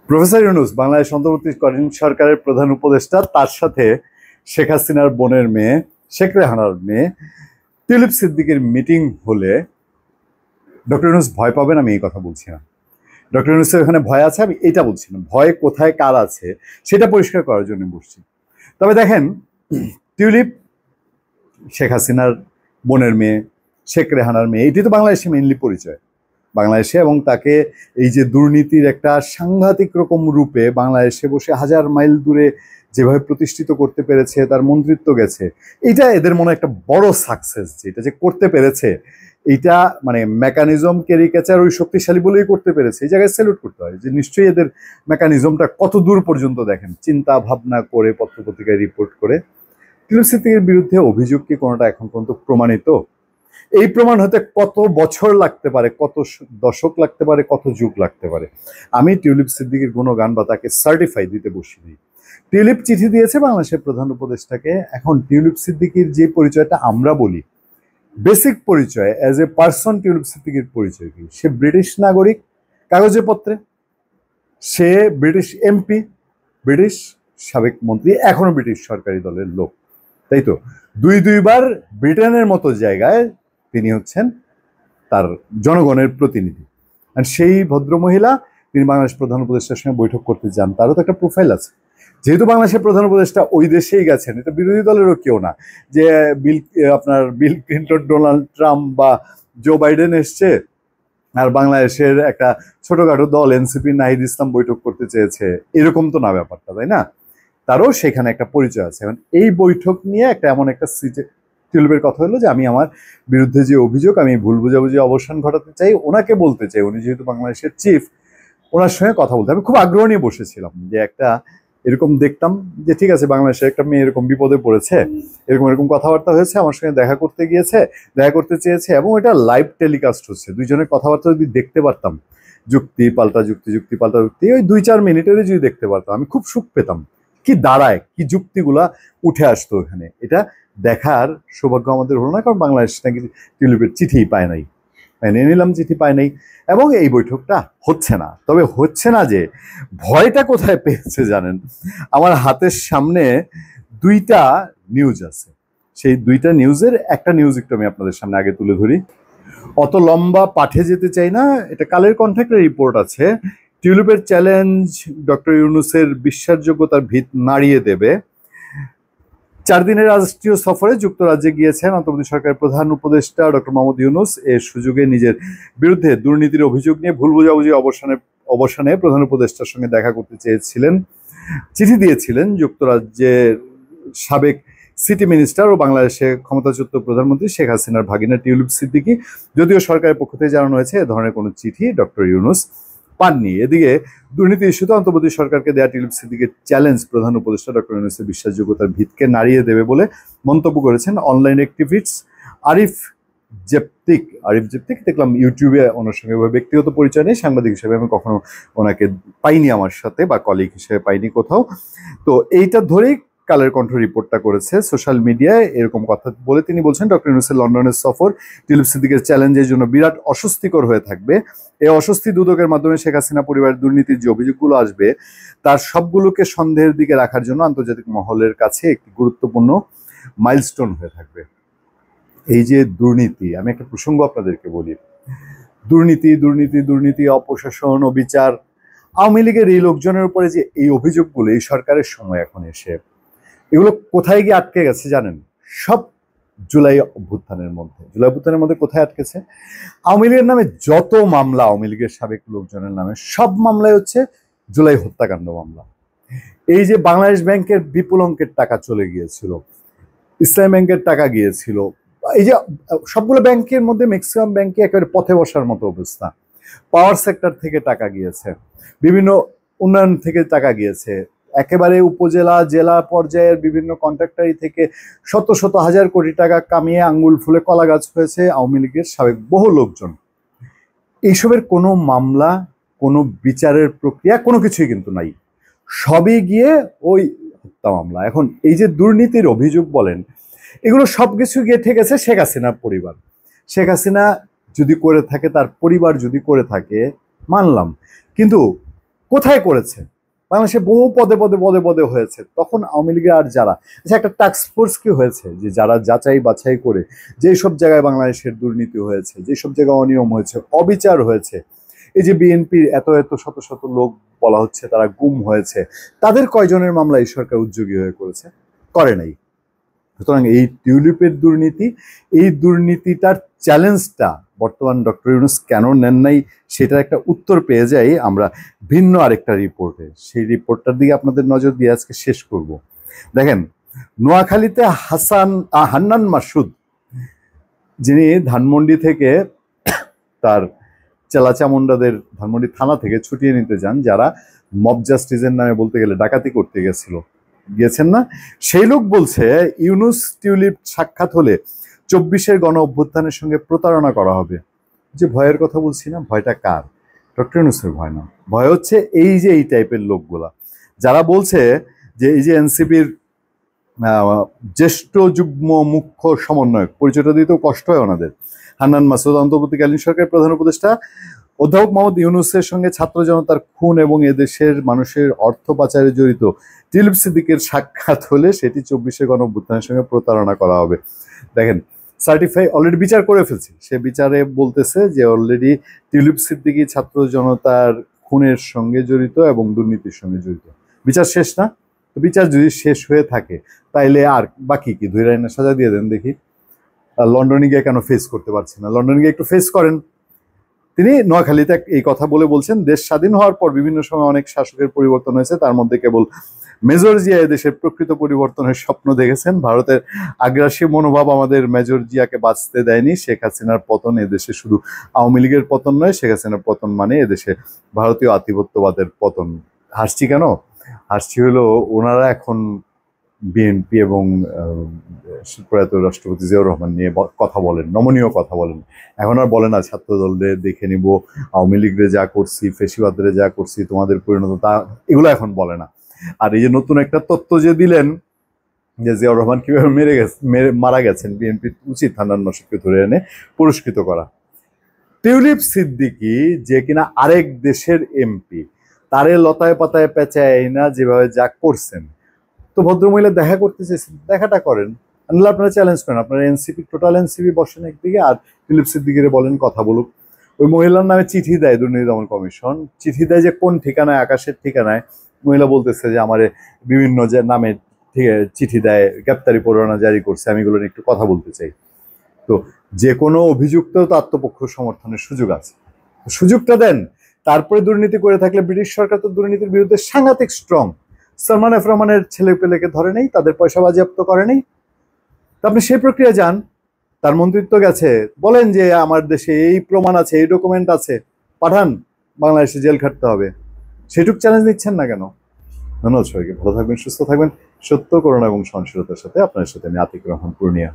Professor Yunus Bangladesh অন্তর্বর্তীকালীন সরকারের প্রধান উপদেষ্টা, তার সাথে শেখ হাসিনার বোনের মেয়ে, শেখ রেহানার মেয়ে টিউলিপ সিদ্দিকের মিটিং হলে ডক্টর ইউনূস ভয় পাবেন, আমি এই কথা বলছি না। ডক্টর ইউনূসের ওখানে ভয় আছে, আমি এটা বলছি না। ভয় কোথায় কার আছে সেটা পরিষ্কার করার জন্য বসছি। তবে দেখেন, টিউলিপ শেখ হাসিনার বোনের মেয়ে, শেখ রেহানার মেয়ে, এটি তো বাংলাদেশে মেইনলি পরিচয় বাংলাদেশে, এবং তাকে এই যে দুর্নীতির একটা সাংঘাতিক রকম রূপে বাংলাদেশে বসে হাজার মাইল দূরে যেভাবে প্রতিষ্ঠিত করতে পেরেছে, তার মন্ত্রিত্ব গেছে, এটা এদের মনে একটা বড় সাকসেস। যেটা যে করতে পেরেছে, এইটা মানে মেকানিজম ক্যারিকেচার ওই শক্তিশালী বলেই করতে পেরেছে, এই জায়গায় স্যালুট করতে হয়। যে নিশ্চয়ই এদের মেকানিজমটা কত দূর পর্যন্ত দেখেন, চিন্তা ভাবনা করে পত্রপত্রিকায় রিপোর্ট করে। টিউলিপ সিদ্দিকের বিরুদ্ধে অভিযোগ কি কোনোটা এখন পর্যন্ত প্রমাণিত? এই প্রমাণ হতে কত বছর লাগতে পারে, কত দশক লাগতে পারে, কত যুগ লাগতে পারে। আমি টিউলিপ সিদ্দিকের গুণগান বা তাকে সার্টিফাই দিতে বসিনি। টিউলিপ চিঠি দিয়েছে বাংলাদেশের প্রধান উপদেষ্টাকে। এখন টিউলিপ সিদ্দিকির যে পরিচয়টা আমরা বলি, বেসিক পরিচয় অ্যাজ এ পার্সন, টিউলিপ সিদ্দিকির পরিচয় কি? সে ব্রিটিশ নাগরিক কাগজে পত্রে, সে ব্রিটিশ এমপি, ব্রিটিশ সাবেক মন্ত্রী, এখনো ব্রিটিশ সরকারি দলের লোক, তাই তো? দুইবার ব্রিটেনের মতো জায়গায় তিনি হচ্ছেন তার জনগণের প্রতিনিধি। আর সেই ভদ্রমহিলা, তিনি বাংলাদেশ প্রধান উপদেষ্টার সঙ্গে বৈঠক করতে যান, তারও তো একটা প্রোফাইল আছে। যেহেতু বাংলাদেশের প্রধান উপদেষ্টা ওই দেশেই গেছেন, এটা বিরোধী দলেরও কেউ না যে বিল ক্লিন্টন, ডোনাল্ড ট্রাম্প বা জো বাইডেন এসছে আর বাংলাদেশের একটা ছোটখাটো দল এনসিপি নাহিদ ইসলাম বৈঠক করতে চেয়েছে, এরকম তো না ব্যাপারটা, তাই না? তারও সেখানে একটা পরিচয় আছে। এখন এই বৈঠক নিয়ে একটা এমন একটা টিউলিপের কথা হলো যে আমি আমার বিরুদ্ধে যে অভিযোগ, আমি ভুল বুঝাবুঝি অবসান ঘটাতে চাই, ওনাকে বলতে চাই, উনি যেহেতু বাংলাদেশের চিফ, ওনার সঙ্গে কথা বলতে আমি খুব আগ্রহ নিয়ে বসেছিলাম। যে একটা এরকম দেখতাম যে ঠিক আছে, বাংলাদেশের একটা মেয়ে এরকম বিপদে পড়েছে, এরকম এরকম কথাবার্তা হয়েছে, আমার সঙ্গে দেখা করতে গিয়েছে, দেখা করতে চেয়েছে, এবং এটা লাইভ টেলিকাস্ট হচ্ছে। দুইজনের কথাবার্তা যদি দেখতে পারতাম, যুক্তি পাল্টা যুক্তি, যুক্তি পাল্টা যুক্তি, ওই 2-4 মিনিটেরই যদি দেখতে পারতাম, আমি খুব সুখ পেতাম। কি দাঁড়ায়, কি যুক্তিগুলা উঠে আসতো এখানে, এটা দেখার সৌভাগ্য আমাদের হলো না। কারণ বাংলাদেশ নাকি টিউলিপের চিঠি পায় নাই, নিয়ে নিলাম চিঠি পায় নাই, এবং এই বৈঠকটা হচ্ছে না। তবে হচ্ছে না যে ভয়টা কোথায় পেয়েছে জানেন? আমার হাতের সামনে 2টা নিউজ আছে। সেই 2টা নিউজের একটা নিউজ একটু আমি আপনাদের সামনে আগে তুলে ধরি। অত লম্বা পাঠে যেতে চাই না, এটা কালের কণ্ঠে একটা রিপোর্ট আছে। টিউলিপের চ্যালেঞ্জ ডক্টর ইউনূসের বিশ্বাসযোগ্যতার ভিত নাড়িয়ে দেবে। 4 দিনের রাষ্ট্রীয় সফরে যুক্তরাজ্যে গিয়েছেন অন্তর্বর্তী সরকারের প্রধান উপদেষ্টা ডক্টর মোহাম্মদ ইউনূস। এর সুযোগে নিজের বিরুদ্ধে দুর্নীতির অভিযোগ নিয়ে ভুল বোঝাবুঝি অবসানে প্রধান উপদেষ্টার সঙ্গে দেখা করতে চেয়েছিলেন। চিঠি দিয়েছিলেন যুক্তরাজ্যের সাবেক সিটি মিনিস্টার ও বাংলাদেশে ক্ষমতাচ্যুত প্রধানমন্ত্রী শেখ হাসিনার ভাগিনা টিউলিপ সিদ্দিকী। যদিও সরকারের পক্ষ থেকে জানানো হয়েছে, এ ধরনের কোনো চিঠি ডক্টর ইউনূস পাননি। এদিকে দুর্নীতি ইস্যুতে অন্তর্বর্তী সরকারকে দেয়া টিউলিপ সিদ্দিকের চ্যালেঞ্জ প্রধান উপদেষ্টা ডক্টর ইউনূসের বিশ্বাসযোগ্যতার ভিতকে নাড়িয়ে দেবে বলে মন্তব্য করেছেন অনলাইন অ্যাক্টিভিস্ট আরিফ জেপ্তিক। দেখলাম ইউটিউবে, ওনার সঙ্গে ব্যক্তিগত পরিচয় নেই, সাংবাদিক হিসেবে আমি কখনো ওনাকে পাইনি আমার সাথে, বা কলিগ হিসেবে পাইনি কোথাও। তো এইটা ধরেই কালের কণ্ঠ রিপোর্টটা করেছে সোশ্যাল মিডিয়ায়। এরকম কথা বলে তিনি বলছেন, ডক্টর ইউনূসের লন্ডনের সফর টিউলিপ সিদ্দিকের চ্যালেঞ্জের জন্য বিরাট অস্বস্তিকর হয়ে থাকবে। এই অস্বস্তি দুদকের মাধ্যমে শেখ হাসিনা পরিবারের দুর্নীতির যে অভিযোগগুলো আসবে, তার সবগুলোকে সন্দেহের দিকে রাখার জন্য আন্তর্জাতিক মহলের কাছে একটি গুরুত্বপূর্ণ মাইলস্টোন হয়ে থাকবে। এই যে দুর্নীতি, আমি একটা প্রসঙ্গ আপনাদেরকে বলি। দুর্নীতি দুর্নীতি দুর্নীতি, অপশাসন, অবিচার, আওয়ামী লীগের এই লোকজনের উপরে যে এই অভিযোগগুলো এই সরকারের সময় এখন এসে, এগুলো কোথায় গিয়ে আটকে গেছে জানেন? সব জুলাই অভ্যুত্থানের মধ্যে কোথায় আটকেছে? আওয়ামী লীগের নামে যত মামলা, আওয়ামী লীগের সাবেক লোকজনের নামে, সব মামলায় হচ্ছে জুলাই হত্যাকাণ্ড মামলা। এই যে বাংলাদেশ ব্যাংকের বিপুল অঙ্কের টাকা চলে গিয়েছিল, ইসলামী ব্যাংকের টাকা গিয়েছিল, এই যে সবগুলো ব্যাংকের মধ্যে ম্যাক্সিমাম ব্যাংকে একেবারে পথে বসার মতো অবস্থা। পাওয়ার সেক্টর থেকে টাকা গিয়েছে, বিভিন্ন উন্নয়ন থেকে টাকা গিয়েছে, একেবারে উপজেলা জেলা পর্যায়ের বিভিন্ন কন্ট্রাক্টারি থেকে শত শত হাজার কোটি টাকা কামিয়ে আঙ্গুল ফুলে কলা গাছ হয়েছে আওয়ামী লীগের সাবেক বহু লোকজন। এইসবের কোনো মামলা, কোনো বিচারের প্রক্রিয়া, কোনো কিছুই কিন্তু নাই, সবই গিয়ে ওই হত্যা মামলা। এখন এই যে দুর্নীতির অভিযোগ বলেন, এগুলো সবকিছু গিয়ে ঠেকেছে শেখ হাসিনার পরিবার। শেখ হাসিনা যদি করে থাকে, তার পরিবার যদি করে থাকে, মানলাম, কিন্তু কোথায় করেছে? বাংলাদেশে বহু পদে পদে পদে পদে হয়েছে। তখন আওয়ামী লীগের আর যারা, আচ্ছা একটা টাস্ক ফোর্স কি হয়েছে যে যারা যাচাই বাছাই করে যেসব জায়গায় বাংলাদেশের দুর্নীতি হয়েছে, যেসব জায়গায় অনিয়ম হয়েছে, অবিচার হয়েছে, এই যে বিএনপির এত এত শত শত লোক বলা হচ্ছে তারা গুম হয়েছে, তাদের কয়জনের মামলা এই সরকার উদ্যোগী হয়ে করেছে? করে নাই। সুতরাং এই টিউলিপের দুর্নীতি, এই দুর্নীতিটার চ্যালেঞ্জটা বর্তমান ডক্টর ইউনূস কেন নেন নাই সেটার একটা উত্তর পেয়ে যাই আমরা ভিন্ন আরেকটা রিপোর্টে। সেই রিপোর্টটার দিকে আপনাদের নজর দিয়ে আজকে শেষ করব। দেখেন, নোয়াখালীতে হান্নান মাসুদ, যিনি ধানমন্ডি থেকে তার চেলাচামুন্ডাদের ধানমন্ডি থানা থেকে ছুটিয়ে নিতে যান, যারা মব জাস্টিসের নামে বলতে গেলে ডাকাতি করতে গিয়েছেন না, সেই লোক বলছে ইউনূস টিউলিপ সাক্ষাৎ হলে 24-এর গণ অভ্যুত্থানের সঙ্গে প্রতারণা করা হবে। যে ভয়ের কথা বলছি না, ভয়টা কার? ডক্টর ইউনূসের ভয় না, ভয় হচ্ছে এই যে এই টাইপের লোকগুলা যারা বলছে যে এই যে এনসিপির জ্যেষ্ঠ যুগ্ম মুখ্য সমন্বয়ক, পরিচয়টা দিতেও কষ্ট হয় ওনাদের, হান্নান মাসুদ, অন্তর্বর্তীকালীন সরকারের প্রধান উপদেষ্টা অধ্যাপক মোহাম্মদ ইউনূসের সঙ্গে ছাত্র জনতার খুন এবং এদেশের মানুষের অর্থ পাচারে জড়িত টিউলিপ সিদ্দিকের সাক্ষাৎ হলে সেটি 24-এর গণ অভ্যুত্থানের সঙ্গে প্রতারণা করা হবে। দেখেন, সার্টিফাই অলরেডি বিচার করে ফেলছি, সে বিচারে বলতেছে যে অলরেডি টিউলিপ সিদ্দিকী ছাত্র জনতার খুনের সঙ্গে জড়িত এবং দুর্নীতির সঙ্গে জড়িত। বিচার শেষ না? তো বিচার যদি শেষ হয়ে থাকে তাইলে আর বাকি কি? ধৈর্য আইনের সাজা দিয়ে দেন দেখি। লন্ডনে গিয়ে কেন ফেস করতে পারছে না? লন্ডনে গিয়ে একটু ফেস করেন। তিনি নোয়াখালীতে এই কথা বলছেন, দেশ স্বাধীন হওয়ার পর বিভিন্ন সময় অনেক শাসকের পরিবর্তন হয়েছে, তার মধ্যে কেবল মেজর জিয়া এদেশের প্রকৃত পরিবর্তনের স্বপ্ন দেখেছেন। ভারতের আগ্রাসী মনোভাব আমাদের মেজর জিয়াকে বাঁচতে দেয়নি। শেখ হাসিনার পতন এদেশে শুধু আওয়ামী লীগের পতন নয়, শেখ হাসিনার পতন মানে এদেশে ভারতীয় আধিপত্যবাদের পতন। হাসছি কেন? হাসছি হলো ওনারা এখন বিএনপি এবং প্রয়াত রাষ্ট্রপতি জিয়াউর রহমান নিয়ে কথা বলেন, নমনীয় কথা বলেন। এখন আর বলে না ছাত্র দলরে দেখে নিব, আওয়ামী লীগরে যা করছি, ফেসিবাদরে যা করছি, তোমাদের পরিণত তা, এগুলো এখন বলে না। আর এই যে নতুন একটা তথ্য যে দিলেন যে জিয়াউর রহমান কিভাবে মারা গেছেন, বিএনপি উচিত হান্নান মাসুদকে ধরে এনে পুরস্কৃত করা। টিউলিপ সিদ্দিকী যে কিনা আরেক দেশের এমপি, তারে লতায় পাতায় পেঁচায় না যেভাবে যা করছেন, তো ভদ্রমহিলা দেখা করতে চেয়েছেন, দেখাটা করেন, আপনারা চ্যালেঞ্জ করেন, আপনারা এনসিপি টোটাল এনসিপি বসেন একদিকে, আর টিউলিপ সিদ্দিকীরে বলেন কথা বলুক। ওই মহিলার নামে চিঠি দেয় দুর্নীতি দমন কমিশন, চিঠি দেয় যে কোন ঠিকানায়, আকাশের ঠিকানায়। মহিলা বলতেছে যে আমার বিভিন্ন যে নামে চিঠি দেয়, গ্রেপ্তারি পরোয়ানা জারি করছে, আমি এগুলো নিয়ে একটু কথা বলতে চাই। তো যে কোনো অভিযুক্ত তো আত্মপক্ষ সমর্থনের সুযোগ আছে, সুযোগটা দেন। তারপরে দুর্নীতি করে থাকলে, ব্রিটিশ সরকার তো দুর্নীতির বিরুদ্ধে সাংঘাতিক স্ট্রং। সালমান এফ রহমানের ছেলে পেলেকে ধরে নেই, তাদের পয়সা বাজেয়াপ্ত করে নেই, তো আপনি সেই প্রক্রিয়া যান। তার মন্ত্রিত্ব গেছে, বলেন যে আমার দেশে এই প্রমাণ আছে, এই ডকুমেন্ট আছে, পাঠান, বাংলাদেশে জেল খাটতে হবে। সেটুক চ্যালেঞ্জ নিচ্ছেন না কেন? ধন্যবাদ সবাইকে, ভালো থাকবেন, সুস্থ থাকবেন। সত্য, করুণা এবং সহনশীলতার সাথে আপনার সাথে আমি আতিক রহমান পূর্ণিয়া।